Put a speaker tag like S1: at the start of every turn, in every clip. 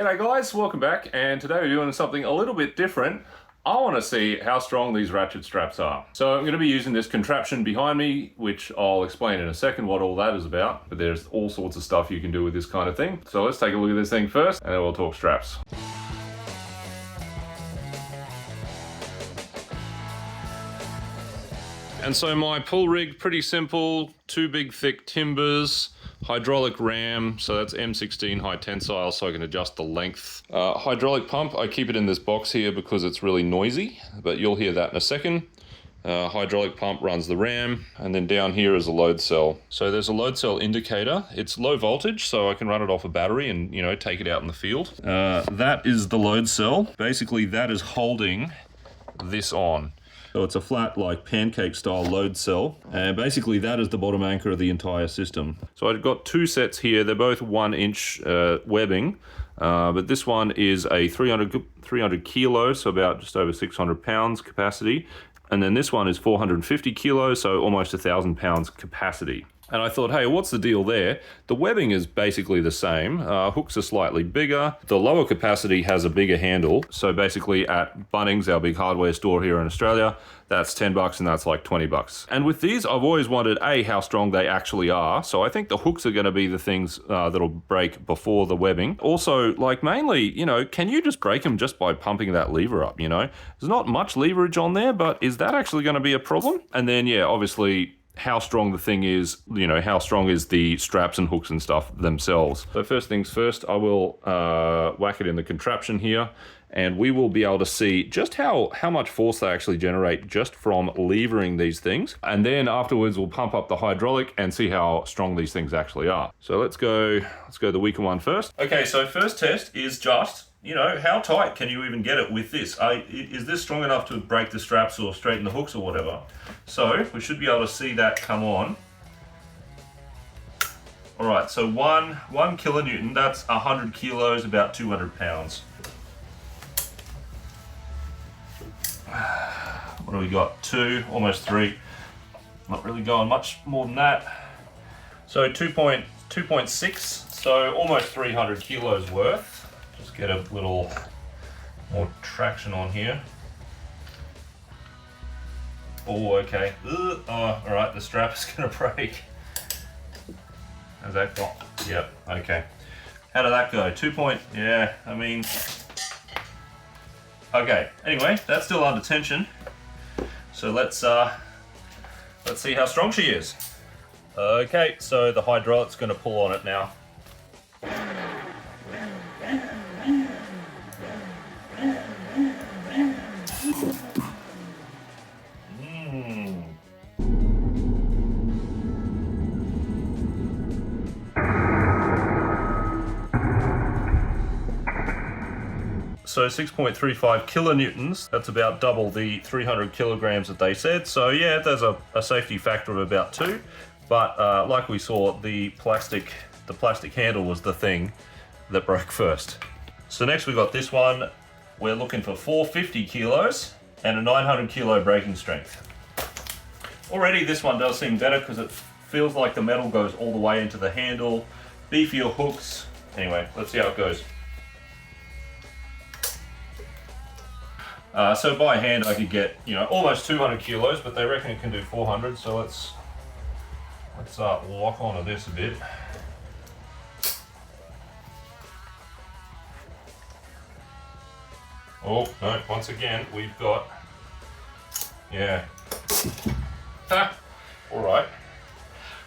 S1: G'day guys, welcome back, and today we're doing something a little bit different. I want to see how strong these ratchet straps are. So I'm going to be using this contraption behind me, which I'll explain in a second what all that is about, but there's all sorts of stuff you can do with this kind of thing. So let's take a look at this thing first, and then we'll talk straps. And so my pull rig, pretty simple, two big thick timbers, hydraulic ram, so that's M16 high tensile, so I can adjust the length. Hydraulic pump, I keep it in this box here because it's really noisy, but you'll hear that in a second. Hydraulic pump runs the ram, and then down here is a load cell. So there's a load cell indicator. It's low voltage, so I can run it off a battery and, you know, take it out in the field. That is the load cell. Basically, that is holding this on. So it's a flat, like pancake style load cell, and basically that is the bottom anchor of the entire system. So I've got two sets here. They're both 1-inch webbing, but this one is a 300 kilos, so about just over 600 pounds capacity. And then this one is 450 kilos, so almost 1,000 pounds capacity. And I thought, hey, what's the deal there? The webbing is basically the same. Hooks are slightly bigger. The lower capacity has a bigger handle. So basically at Bunnings, our big hardware store here in Australia, that's $10 and that's like $20. And with these, I've always wondered, A, how strong they actually are. So I think the hooks are gonna be the things that'll break before the webbing. Also, like mainly, you know, can you just break them just by pumping that lever up, you know? There's not much leverage on there, but is that actually gonna be a problem? And then, yeah, obviously, how strong the thing is, you know, how strong is the straps and hooks and stuff themselves. So first things first, I will whack it in the contraption here, and we will be able to see just how much force they actually generate just from levering these things. And then afterwards, we'll pump up the hydraulic and see how strong these things actually are. So let's go the weaker one first. Okay, so first test is just, you know, how tight can you even get it with this? Is this strong enough to break the straps or straighten the hooks or whatever? So we should be able to see that come on. All right, so one kilonewton, that's 100 kilos, about 200 pounds. What do we got? 2, almost 3. Not really going much more than that. So 2.6, so almost 300 kilos worth. Just get a little more traction on here. Oh, okay. Oh, all right, the strap is gonna break. How's that gone? Yep, okay. How did that go? Yeah, I mean, okay. Anyway, that's still under tension. So let's see how strong she is. Okay, so the hydraulic's gonna pull on it now. So 6.35 kilonewtons, that's about double the 300 kilograms that they said. So yeah, there's a safety factor of about 2. But like we saw, the plastic handle was the thing that broke first. So next we got this one. We're looking for 450 kilos and a 900 kilo braking strength. Already this one does seem better because it feels like the metal goes all the way into the handle. Beefier hooks. Anyway, let's see how it goes. So by hand I could get, you know, almost 200 kilos, but they reckon it can do 400, so let's lock onto this a bit. Oh, no, once again, we've got, yeah. All right.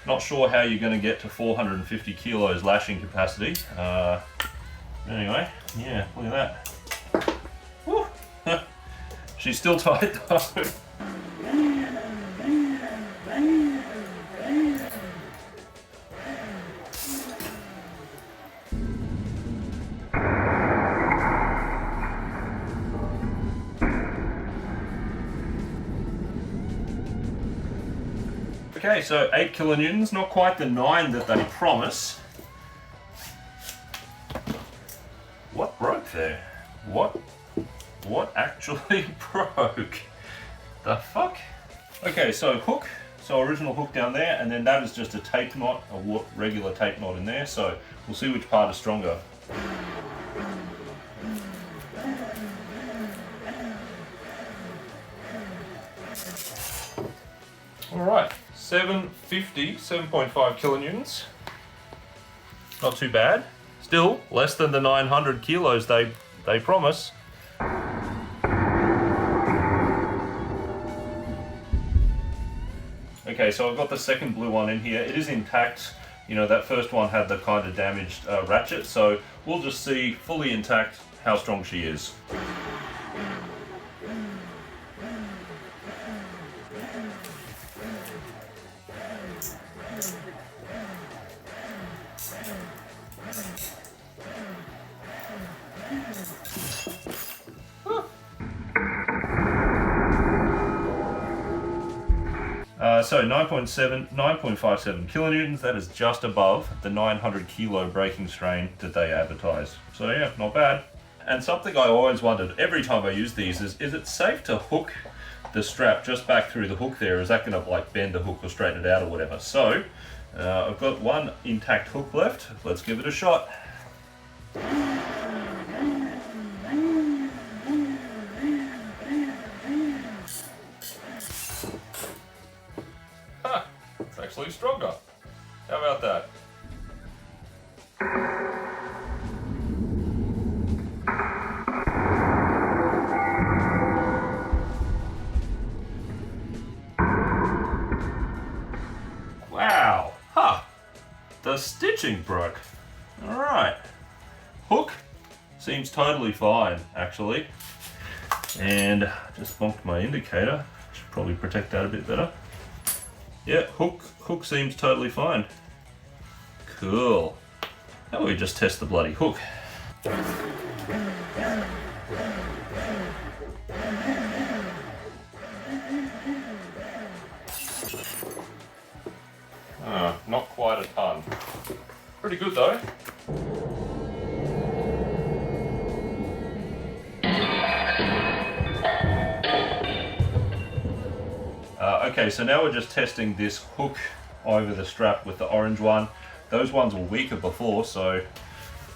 S1: Not sure how you're going to get to 450 kilos lashing capacity. Anyway, yeah, look at that. Woo. She's still tight though. Okay, so 8 kilonewtons, not quite the 9 that they promise. What broke there? What actually broke? The fuck? Okay, so hook. So original hook down there, and then that is just a tape knot, a regular tape knot in there. So we'll see which part is stronger. All right, 750, 7.5 kilonewtons. Not too bad. Still less than the 900 kilos they promise. Okay, so I've got the second blue one in here. It is intact. You know, that first one had the kind of damaged ratchet, so we'll just see fully intact how strong she is. So 9.57 kilonewtons, that is just above the 900 kilo breaking strain that they advertise. So yeah, not bad. And something I always wondered every time I use these is it safe to hook the strap just back through the hook there? Is that gonna like bend the hook or straighten it out or whatever? So I've got one intact hook left. Let's give it a shot. It's actually stronger. How about that? Wow, the stitching broke. All right, hook seems totally fine actually. And just bonked my indicator. Should probably protect that a bit better. Yeah, hook seems totally fine. Cool. How about we just test the bloody hook? Not quite a ton. Pretty good though. Okay, so now we're just testing this hook over the strap with the orange one. Those ones were weaker before, so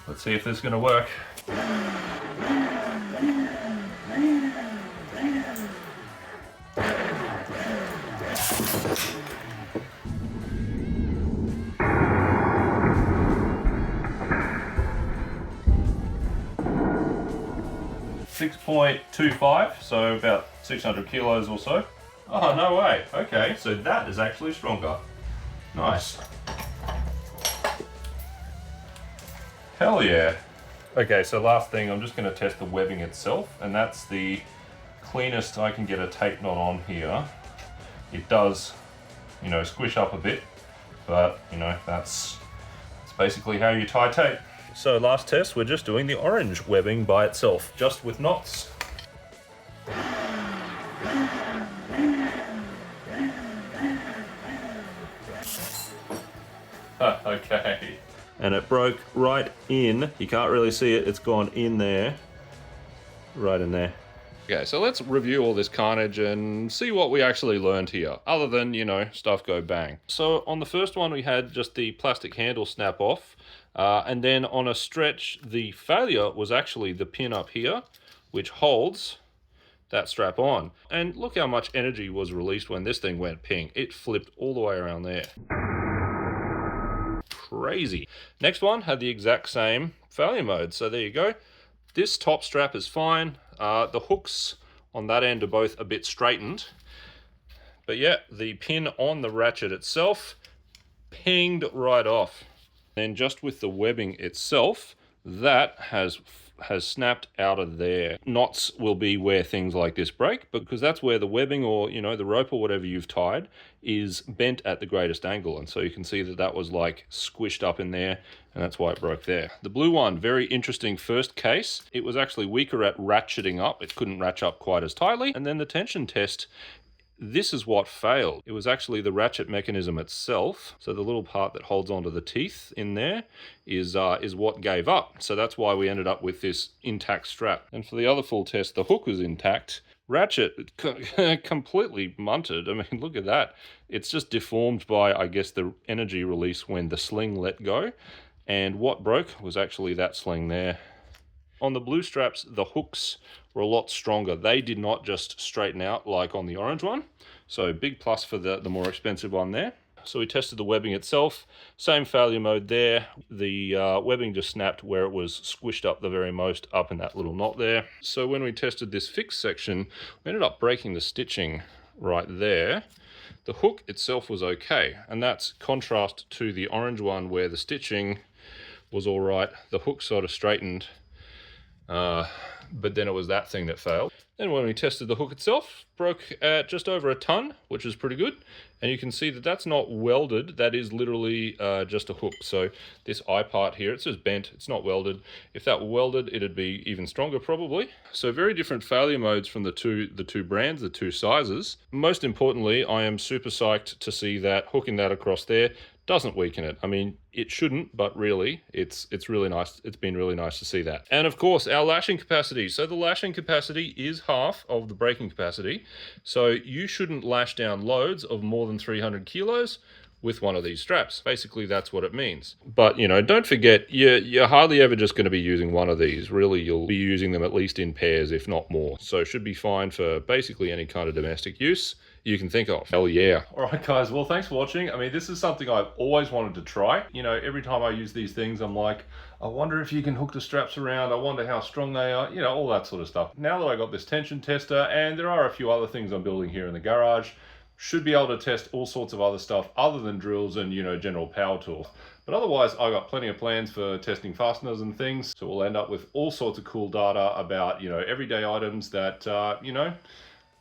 S1: let's see if this is going to work. 6.25, so about 600 kilos or so. Oh, no way. Okay, so that is actually stronger. Nice. Hell yeah. Okay, so last thing, I'm just going to test the webbing itself, and that's the cleanest I can get a tape knot on here. It does, you know, squish up a bit, but, you know, that's basically how you tie tape. So last test, we're just doing the orange webbing by itself, just with knots. Okay. And it broke right in. You can't really see it. It's gone in there. Right in there. Okay, so let's review all this carnage and see what we actually learned here, other than, you know, stuff go bang. So on the first one, we had just the plastic handle snap off. And then on a stretch, the failure was actually the pin up here, which holds that strap on. And look how much energy was released when this thing went ping. It flipped all the way around there. Crazy. Next one had the exact same failure mode. So there you go. This top strap is fine. The hooks on that end are both a bit straightened. But yeah, the pin on the ratchet itself pinged right off. Then just with the webbing itself, that has snapped out of there. Knots will be where things like this break, because that's where the webbing, or, you know, the rope or whatever you've tied, is bent at the greatest angle. And so you can see that that was like squished up in there, and that's why it broke there. The blue one, very interesting first case. It was actually weaker at ratcheting up. It couldn't ratchet up quite as tightly. And then the tension test, this is what failed. It was actually the ratchet mechanism itself. So the little part that holds onto the teeth in there is what gave up. So that's why we ended up with this intact strap. And for the other full test, the hook was intact. Ratchet completely munted. I mean, look at that. It's just deformed by, I guess, the energy release when the sling let go. And what broke was actually that sling there. On the blue straps, the hooks were a lot stronger. They did not just straighten out like on the orange one. So big plus for the more expensive one there. So we tested the webbing itself. Same failure mode there. The webbing just snapped where it was squished up the very most, up in that little knot there. So when we tested this fixed section, we ended up breaking the stitching right there. The hook itself was okay, and that's contrast to the orange one where the stitching was all right. The hook sort of straightened, but then it was that thing that failed. Then when we tested the hook itself, broke at just over a ton, which is pretty good. And you can see that that's not welded. That is literally just a hook. So this eye part here, it says bent, it's not welded. If that were welded, it'd be even stronger probably. So very different failure modes from the two brands, the two sizes. Most importantly, I am super psyched to see that hooking that across there doesn't weaken it. I mean, it shouldn't, but really, it's really nice. It's been really nice to see that. And of course, our lashing capacity. So the lashing capacity is half of the braking capacity. So you shouldn't lash down loads of more than 300 kilos with one of these straps. Basically, that's what it means. But, you know, don't forget, you're hardly ever just going to be using one of these. Really, you'll be using them at least in pairs, if not more. So it should be fine for basically any kind of domestic use you can think of. Hell yeah. All right, guys. Well, thanks for watching. I mean, this is something I've always wanted to try. You know, every time I use these things, I'm like, I wonder if you can hook the straps around. I wonder how strong they are. You know, all that sort of stuff. Now that I got this tension tester, and there are a few other things I'm building here in the garage, should be able to test all sorts of other stuff other than drills and, you know, general power tools. But otherwise, I got plenty of plans for testing fasteners and things. So we'll end up with all sorts of cool data about, you know, everyday items that, you know,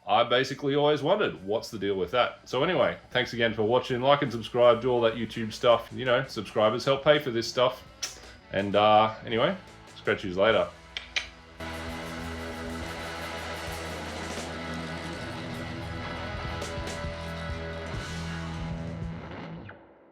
S1: I basically always wondered, what's the deal with that? So anyway, thanks again for watching. Like and subscribe, do all that YouTube stuff. You know, subscribers help pay for this stuff. And anyway, scratch yous later.